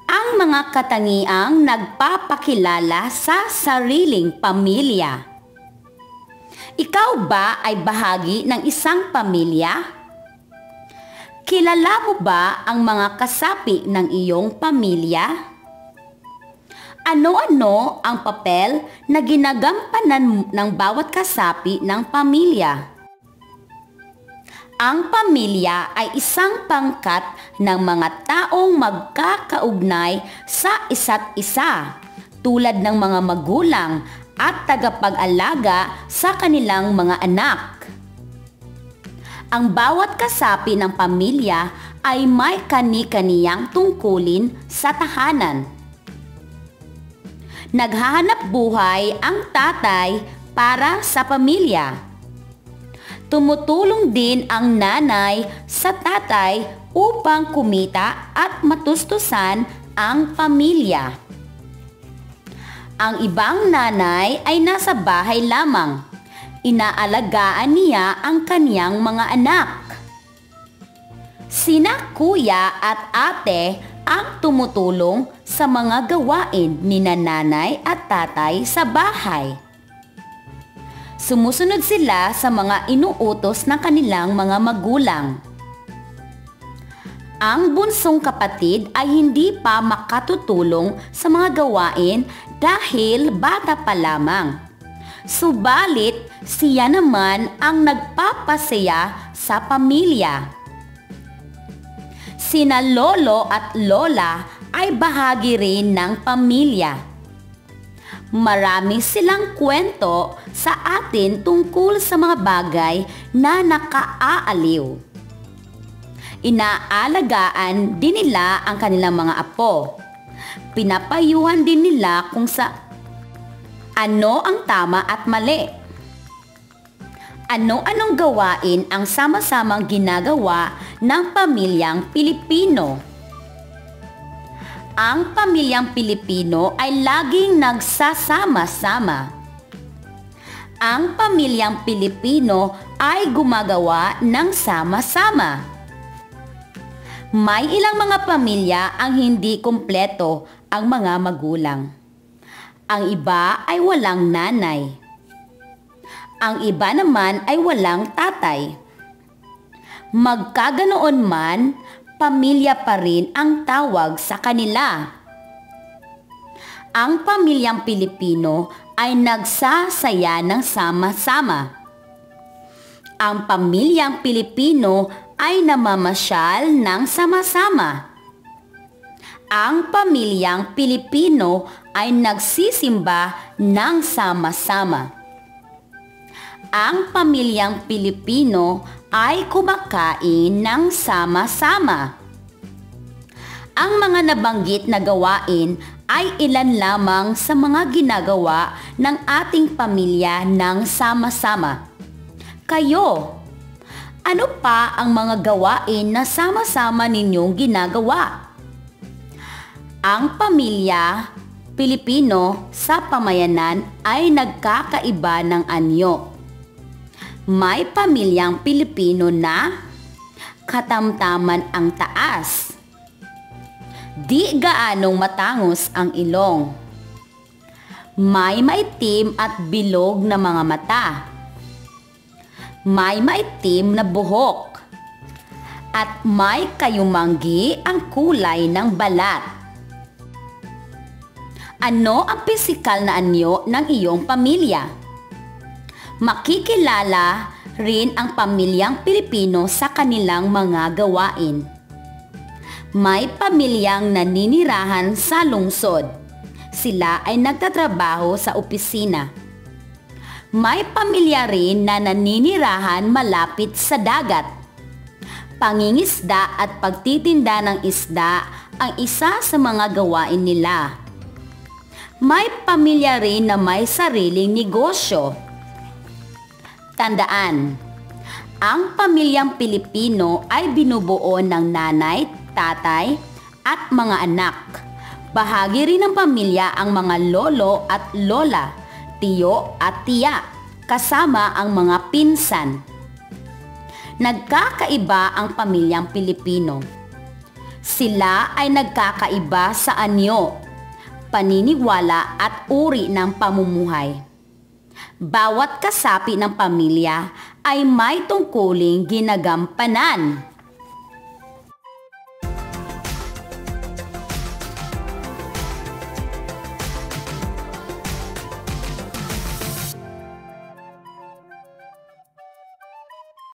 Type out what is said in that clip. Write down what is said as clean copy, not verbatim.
ang mga katangiang nagpapakilala sa sariling pamilya. Ikaw ba ay bahagi ng isang pamilya? Kilala mo ba ang mga kasapi ng iyong pamilya? Ano-ano ang papel na ginagampanan ng bawat kasapi ng pamilya? Ang pamilya ay isang pangkat ng mga taong magkakaugnay sa isa't isa, tulad ng mga magulang at tagapag-alaga sa kanilang mga anak. Ang bawat kasapi ng pamilya ay may kani-kaniyang tungkulin sa tahanan. Naghahanap buhay ang tatay para sa pamilya. Tumutulong din ang nanay sa tatay upang kumita at matustusan ang pamilya. Ang ibang nanay ay nasa bahay lamang. Inaalagaan niya ang kaniyang mga anak. Sina kuya at ate ang tumutulong sa mga gawain ni nanay at tatay sa bahay. Sumusunod sila sa mga inuutos ng kanilang mga magulang. Ang bunsong kapatid ay hindi pa makatutulong sa mga gawain dahil bata pa lamang. Subalit, siya naman ang nagpapasaya sa pamilya. Sina lolo at lola ay bahagi rin ng pamilya. Marami silang kwento sa atin tungkol sa mga bagay na nakaaaliw. Inaalagaan din nila ang kanilang mga apo. Pinapayuhan din nila kung sa ano ang tama at mali. Ano-anong gawain ang sama-samang ginagawa ng pamilyang Pilipino? Ang pamilyang Pilipino ay laging nagsasama-sama. Ang pamilyang Pilipino ay gumagawa ng sama-sama. May ilang mga pamilya ang hindi kumpleto ang mga magulang. Ang iba ay walang nanay. Ang iba naman ay walang tatay. Magkaganoon man, pamilya pa rin ang tawag sa kanila. Ang pamilyang Pilipino ay nagsasaya ng sama-sama. Ang pamilyang Pilipino ay namamasyal ng sama-sama. Ang pamilyang Pilipino ay nagsisimba ng sama-sama. Ang pamilyang Pilipino ay kumakain ng sama-sama. Ang mga nabanggit na gawain ay ilan lamang sa mga ginagawa ng ating pamilya ng sama-sama. Kayo, ano pa ang mga gawain na sama-sama ninyong ginagawa? Ang pamilya Pilipino sa pamayanan ay nagkakaiba ng anyo. May pamilyang Pilipino na katamtaman ang taas. Di gaanong matangos ang ilong. May maitim at bilog na mga mata. May maitim na buhok. At may kayumanggi ang kulay ng balat. Ano ang pisikal na anyo ng iyong pamilya? Makikilala rin ang pamilyang Pilipino sa kanilang mga gawain. May pamilyang naninirahan sa lungsod. Sila ay nagtatrabaho sa opisina. May pamilya rin na naninirahan malapit sa dagat. Pangingisda at pagtitinda ng isda ang isa sa mga gawain nila. May pamilya rin na may sariling negosyo. Tandaan, ang pamilyang Pilipino ay binubuo ng nanay, tatay, at mga anak. Bahagi rin ng pamilya ang mga lolo at lola, tiyo at tiya, kasama ang mga pinsan. Nagkakaiba ang pamilyang Pilipino. Sila ay nagkakaiba sa anyo, paniniwala at uri ng pamumuhay. Bawat kasapi ng pamilya ay may tungkuling ginagampanan.